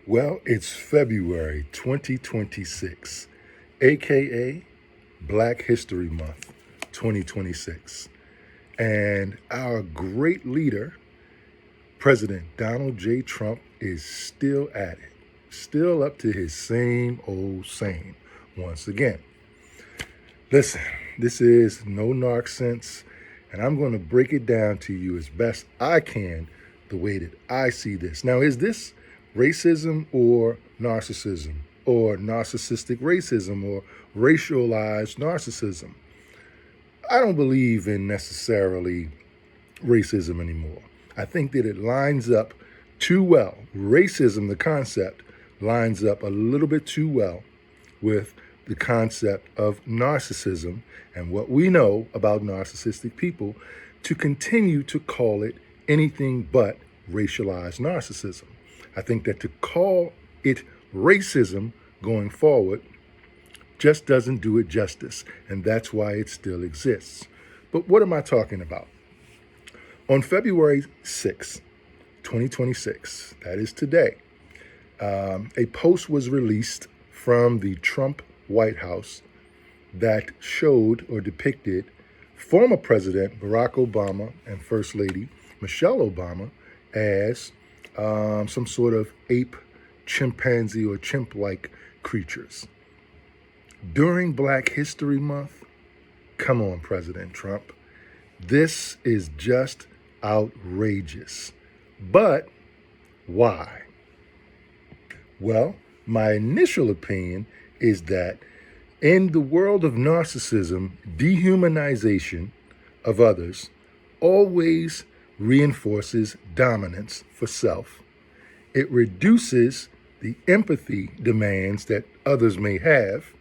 Well, it's February 2026, aka Black History Month 2026. And our great leader, President Donald J. Trump, is still at it, still up to his same old same once again. Listen, this is no narc sense, and I'm going to break it down to you as best I can the way that I see this. Now, is this racism or narcissism, or narcissistic racism, or racialized narcissism? I don't believe in necessarily racism anymore. I think that it lines up too well. Racism, the concept, lines up a little bit too well with the concept of narcissism and what we know about narcissistic people to continue to call it anything but racialized narcissism. I think that to call it racism going forward just doesn't do it justice, and that's why it still exists. But what am I talking about? On February 6, 2026, that is today, a post was released from the Trump White House that showed or depicted former President Barack Obama and First Lady Michelle Obama as some sort of ape, chimpanzee, or chimp-like creatures. During Black History Month, come on, President Trump. This is just outrageous. But why? Well, my initial opinion is that in the world of narcissism, dehumanization of others always reinforces dominance for self. It reduces the empathy demands that others may have,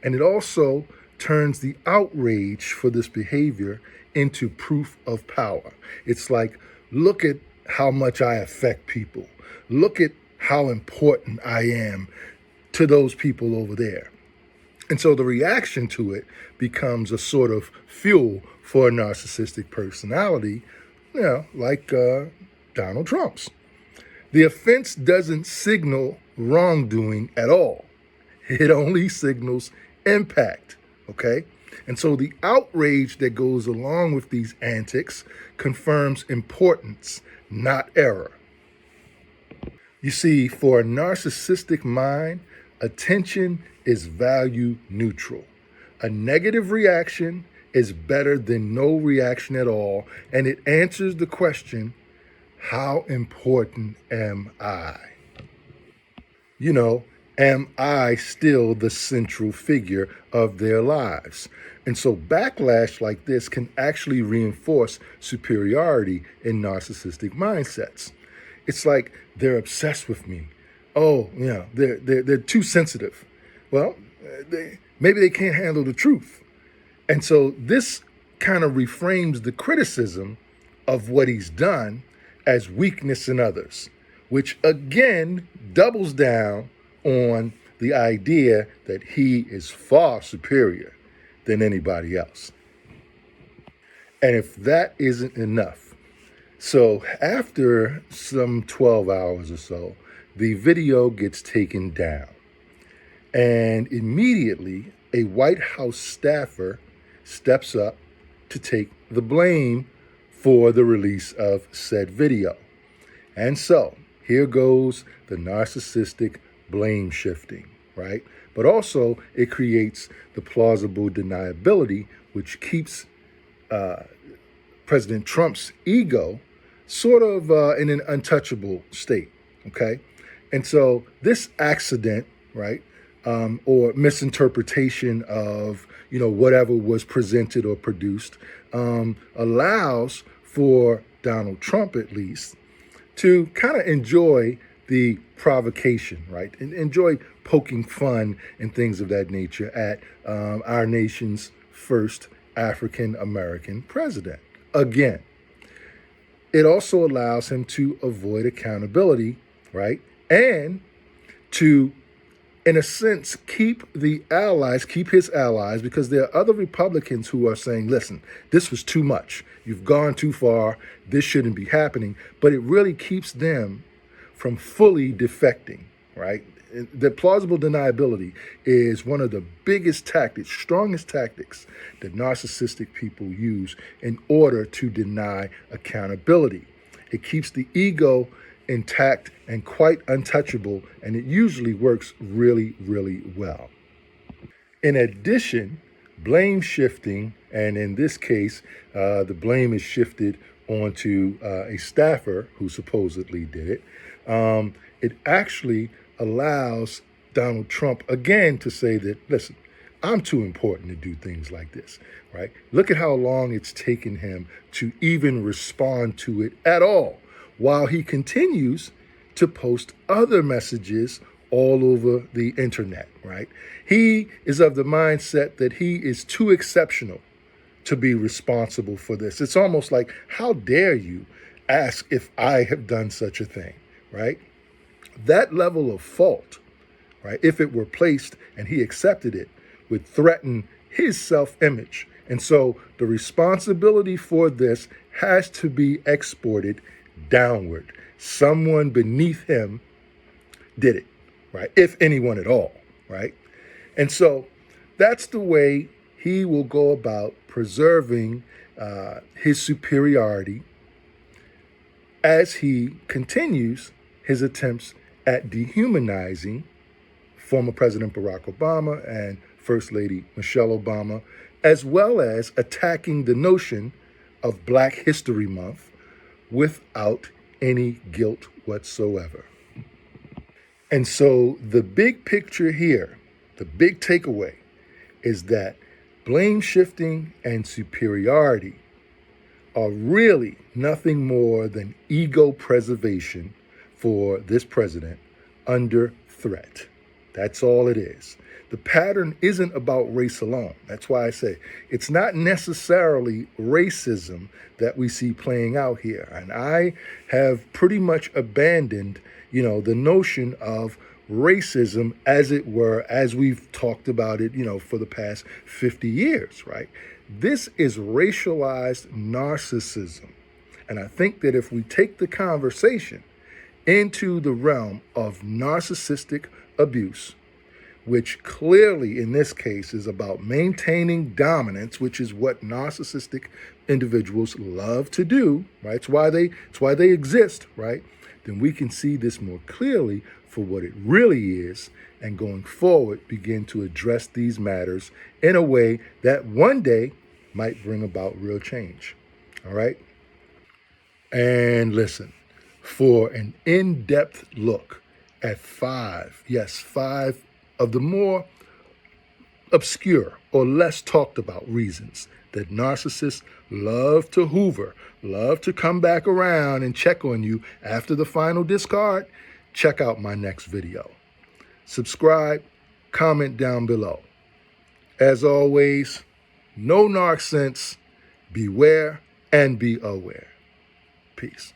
and it also turns the outrage for this behavior into proof of power. It's like, look at how much I affect people. Look at how important I am to those people over there. And so the reaction to it becomes a sort of fuel for a narcissistic personality, like Donald Trump's. The offense doesn't signal wrongdoing at all. It only signals impact, okay? And so the outrage that goes along with these antics confirms importance, not error. You see, for a narcissistic mind, attention is value neutral. A negative reaction is better than no reaction at all, and it answers the question, how important am I? Am I still the central figure of their lives? And so backlash like this can actually reinforce superiority in narcissistic mindsets. It's like they're obsessed with me. They're too sensitive. Well, maybe they can't handle the truth. And so this kind of reframes the criticism of what he's done as weakness in others, which again doubles down on the idea that he is far superior than anybody else. And if that isn't enough, so after some 12 hours or so, the video gets taken down. And immediately, a White House staffer steps up to take the blame for the release of said video. And so, here goes the narcissistic blame shifting, right? But also, it creates the plausible deniability, which keeps President Trump's ego sort of in an untouchable state, okay? And so this accident, right, or misinterpretation of, whatever was presented or produced, allows for Donald Trump, at least, to kind of enjoy the provocation, right? And enjoy poking fun and things of that nature at our nation's first African-American president. Again, it also allows him to avoid accountability, right? And to, in a sense, keep his allies, because there are other Republicans who are saying, listen, this was too much. You've gone too far. This shouldn't be happening. But it really keeps them from fully defecting, right? The plausible deniability is one of the biggest tactics, strongest tactics that narcissistic people use in order to deny accountability. It keeps the ego intact and quite untouchable, and it usually works really, really well. In addition, blame shifting, and in this case, the blame is shifted onto a staffer who supposedly did it. It actually allows Donald Trump again to say that, listen, I'm too important to do things like this, right? Look at how long it's taken him to even respond to it at all, while he continues to post other messages all over the internet, right? He is of the mindset that he is too exceptional to be responsible for this. It's almost like, how dare you ask if I have done such a thing, right? That level of fault, right, if it were placed and he accepted it, would threaten his self-image. And so the responsibility for this has to be exported downward. Someone beneath him did it, right? If anyone at all, right? And so that's the way he will go about preserving his superiority as he continues his attempts at dehumanizing former President Barack Obama and First Lady Michelle Obama, as well as attacking the notion of Black History Month without any guilt whatsoever. And so the big picture here, the big takeaway, is that blame shifting and superiority are really nothing more than ego preservation for this president under threat. That's all it is. The pattern isn't about race alone. That's why I say it's not necessarily racism that we see playing out here. And I have pretty much abandoned, the notion of racism, as it were, as we've talked about it, for the past 50 years, right? This is racialized narcissism. And I think that if we take the conversation into the realm of narcissistic abuse, which clearly in this case is about maintaining dominance, which is what narcissistic individuals love to do, right? It's why they exist, right? Then we can see this more clearly for what it really is, and going forward begin to address these matters in a way that one day might bring about real change. All right? And listen, for an in-depth look at five of the more obscure or less talked about reasons that narcissists love to hoover, love to come back around and check on you after the final discard, check out my next video. Subscribe, comment down below. As always, no narc sense, beware and be aware. Peace.